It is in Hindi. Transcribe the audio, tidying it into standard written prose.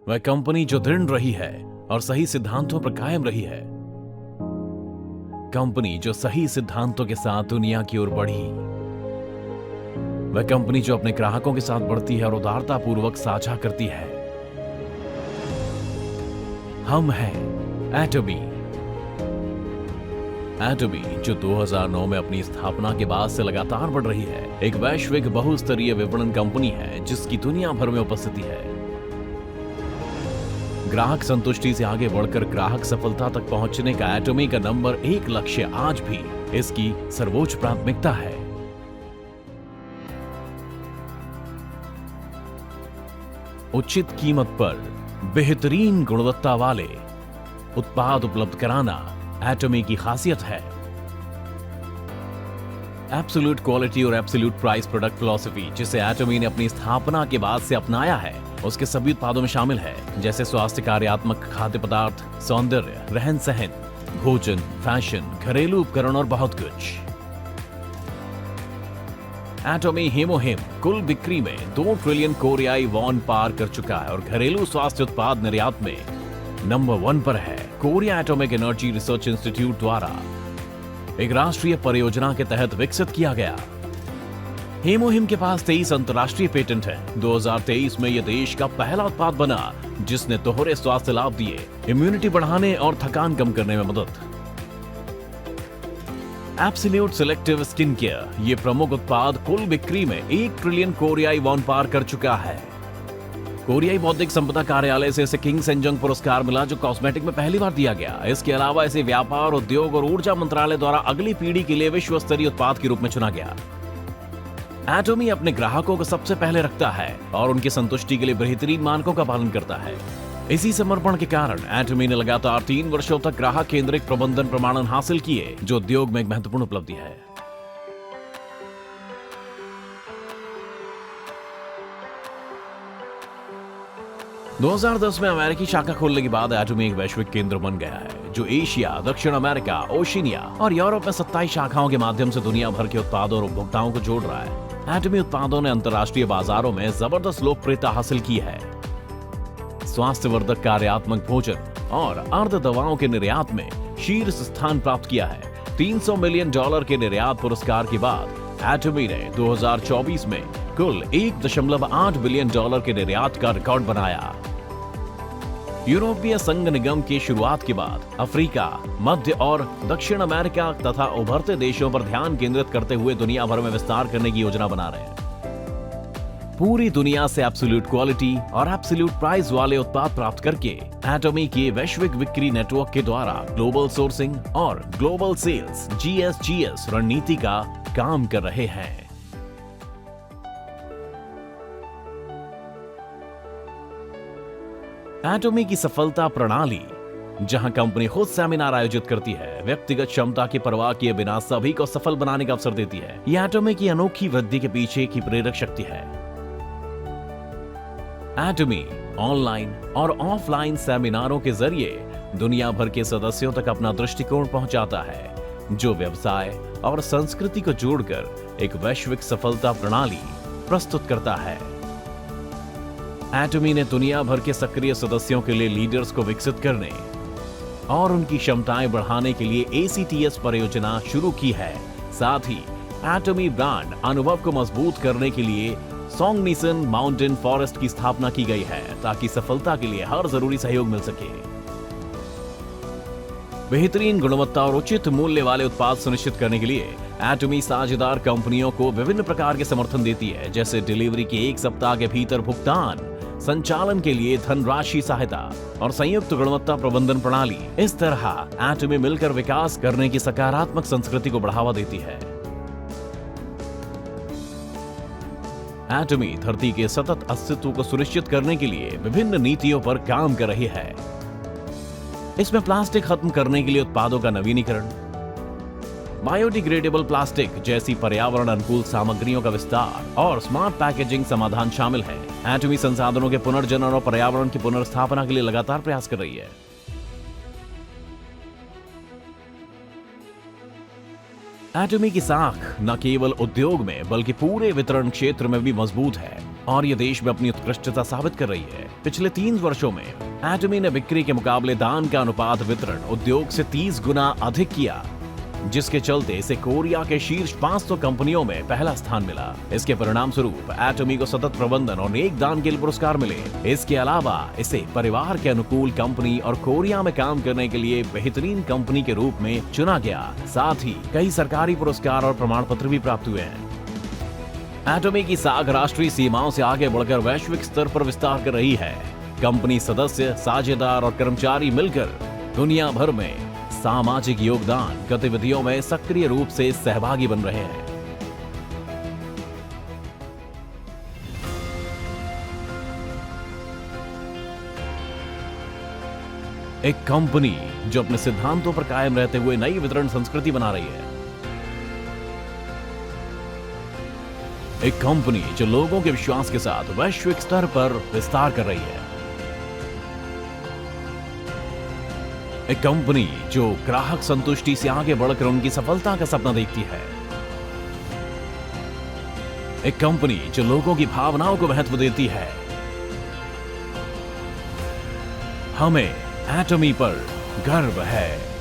वह कंपनी जो दृढ़ रही है और सही सिद्धांतों पर कायम रही है। कंपनी जो सही सिद्धांतों के साथ दुनिया की ओर बढ़ी। वह कंपनी जो अपने ग्राहकों के साथ बढ़ती है और उदारता पूर्वक साझा करती है। हम हैं एटमी। एटमी जो 2009 में अपनी स्थापना के बाद से लगातार बढ़ रही है, एक वैश्विक बहुस्तरीय विपणन कंपनी है जिसकी दुनिया भर में उपस्थिति है। ग्राहक संतुष्टि से आगे बढ़कर ग्राहक सफलता तक पहुंचने का एटमी का नंबर 1 लक्ष्य आज भी इसकी सर्वोच्च प्राथमिकता है। उचित कीमत पर बेहतरीन गुणवत्ता वाले उत्पाद उपलब्ध कराना एटमी की खासियत है। एब्सोल्यूट क्वालिटी और एब्सोल्यूट प्राइस प्रोडक्ट फिलॉसफी जिसे एटमी ने अपनी स्थापना के बाद से अपनाया है, उसके सभी उत्पादों में शामिल है, जैसे स्वास्थ्य कार्यात्मक खाद्य पदार्थ, सौंदर्य, रहन सहन, भोजन, फैशन, घरेलू उपकरण और बहुत कुछ। एटमी हेमोहिम कुल बिक्री में 2 ट्रिलियन कोरियाई वॉन पार कर चुका है और घरेलू स्वास्थ्य उत्पाद निर्यात में नंबर 1 पर है। Korea atomic energy research institute द्वारा एक राष्ट्रीय परियोजना के तहत विकसित किया गया। हेमोहिम के पास 23 अंतर्राष्ट्रीय पेटेंट हैं। 2023 में यह देश का पहला उत्पाद बना जिसने दोहरे स्वास्थ्य लाभ दिए, इम्यूनिटी बढ़ाने और थकान कम करने में मदद। एब्सोल्यूट सिलेक्टिव स्किन केयर ये प्रमुख उत्पाद कुल बिक्री में 1 ट्रिलियन कोरियाई वॉन पार कर चुका है। कोरियाई बौद्धिक संपदा कार्यालय से इसे किंग सेंजंग पुरस्कार मिला जो कॉस्मेटिक में पहली बार दिया गया। इसके अलावा इसे व्यापार, उद्योग और ऊर्जा मंत्रालय द्वारा अगली पीढ़ी के लिए विश्व स्तरीय उत्पाद के रूप में चुना गया। एटमी अपने ग्राहकों को सबसे पहले रखता है और उनकी संतुष्टि के लिए बेहतरीन मानकों का पालन करता है। इसी समर्पण के कारण एटमी ने लगातार 3 वर्षों तक ग्राहक केंद्रित प्रबंधन प्रमाणन हासिल किए, जो उद्योग में एक महत्वपूर्ण उपलब्धि है। दो 2010 में अमेरिकी शाखा खोलने के बाद एटमी एक वैश्विक केंद्र बन गया है, जो एशिया, दक्षिण अमेरिका, ओशिनिया और यूरोप में 27 शाखाओं के माध्यम से दुनिया भर के उत्पादों और उपभोक्ताओं को जोड़ रहा है। एटमी उत्पादों ने अंतर्राष्ट्रीय बाजारों में जबरदस्त लोकप्रियता हासिल की है। स्वास्थ्यवर्धक कार्यात्मक भोजन और अर्ध दवाओं के निर्यात में शीर्ष स्थान प्राप्त किया है। $300 मिलियन के निर्यात पुरस्कार के बाद एटमी ने 2024 में कुल $1.8 बिलियन के निर्यात का रिकॉर्ड बनाया। यूरोपीय संघ निगम की शुरुआत के बाद अफ्रीका, मध्य और दक्षिण अमेरिका तथा उभरते देशों पर ध्यान केंद्रित करते हुए दुनिया भर में विस्तार करने की योजना बना रहे हैं। पूरी दुनिया से एब्सोल्यूट क्वालिटी और एब्सोल्यूट प्राइस वाले उत्पाद प्राप्त करके एटमी के वैश्विक बिक्री नेटवर्क के द्वारा ग्लोबल सोर्सिंग और ग्लोबल सेल्स GSGS रणनीति का काम कर रहे हैं। एटमी की सफलता प्रणाली, जहां कंपनी खुद सेमिनार आयोजित करती है, व्यक्तिगत क्षमता की परवाह किए बिना सभी को सफल बनाने का अवसर देती है। यह एटमी की अनोखी वृद्धि के पीछे की प्रेरक शक्ति है। एटमी ऑनलाइन और ऑफलाइन सेमिनारों के जरिए दुनिया भर के सदस्यों तक अपना दृष्टिकोण पहुंचाता है, जो व्यवसाय और संस्कृति को जोड़कर एक वैश्विक सफलता प्रणाली प्रस्तुत करता है। एटमी ने दुनिया भर के सक्रिय सदस्यों के लिए लीडर्स को विकसित करने और उनकी क्षमताएं बढ़ाने के लिए ACTS परियोजना शुरू की है। साथ ही एटमी ब्रांड अनुभव को मजबूत करने के लिए सोंगनिसन माउंटेन फॉरेस्ट की स्थापना की गई है, ताकि सफलता के लिए हर जरूरी सहयोग मिल सके। बेहतरीन गुणवत्ता और उचित मूल्य वाले उत्पाद सुनिश्चित करने के लिए एटमी साझेदार कंपनियों को विभिन्न प्रकार के समर्थन देती है, जैसे डिलीवरी के 1 सप्ताह के भीतर भुगतान, संचालन के लिए धनराशि सहायता और संयुक्त गुणवत्ता प्रबंधन प्रणाली। इस तरह एटमी मिलकर विकास करने की सकारात्मक संस्कृति को बढ़ावा देती है। एटमी धरती के सतत अस्तित्व को सुनिश्चित करने के लिए विभिन्न नीतियों पर काम कर रही है। इसमें प्लास्टिक खत्म करने के लिए उत्पादों का नवीनीकरण, बायोडिग्रेडेबल प्लास्टिक जैसी पर्यावरण अनुकूल सामग्रियों का विस्तार और स्मार्ट पैकेजिंग समाधान शामिल है। एटमी संसाधनों के पुनर्जनन और पर्यावरण की पुनर्स्थापना के लिए लगातार प्रयास कर रही है। एटमी की साख न केवल उद्योग में बल्कि पूरे वितरण क्षेत्र में भी मजबूत है। और ये देश में अपनी उत्कृष्टता साबित कर रही है। पिछले 3 वर्षों में एटमी ने बिक्री के मुकाबले दान का अनुपात वितरण उद्योग से 30 गुना अधिक किया, जिसके चलते इसे कोरिया के शीर्ष 500 कंपनियों में पहला स्थान मिला। इसके परिणाम स्वरूप एटमी को सतत प्रबंधन और नेक दान के लिए पुरस्कार मिले। इसके अलावा इसे परिवार के अनुकूल कंपनी और कोरिया में काम करने के लिए बेहतरीन कंपनी के रूप में चुना गया। साथ ही कई सरकारी पुरस्कार और प्रमाण पत्र भी प्राप्त हुए हैं। एटमी की साख राष्ट्रीय सीमाओं से आगे बढ़कर वैश्विक स्तर पर विस्तार कर रही है। कंपनी सदस्य, साझेदार और कर्मचारी मिलकर दुनिया भर में सामाजिक योगदान गतिविधियों में सक्रिय रूप से सहभागी बन रहे हैं। एक कंपनी जो अपने सिद्धांतों पर कायम रहते हुए नई वितरण संस्कृति बना रही है। एक कंपनी जो लोगों के विश्वास के साथ वैश्विक स्तर पर विस्तार कर रही है। एक कंपनी जो ग्राहक संतुष्टि से आगे बढ़कर उनकी सफलता का सपना देखती है। एक कंपनी जो लोगों की भावनाओं को महत्व देती है। हमें एटमी पर गर्व है।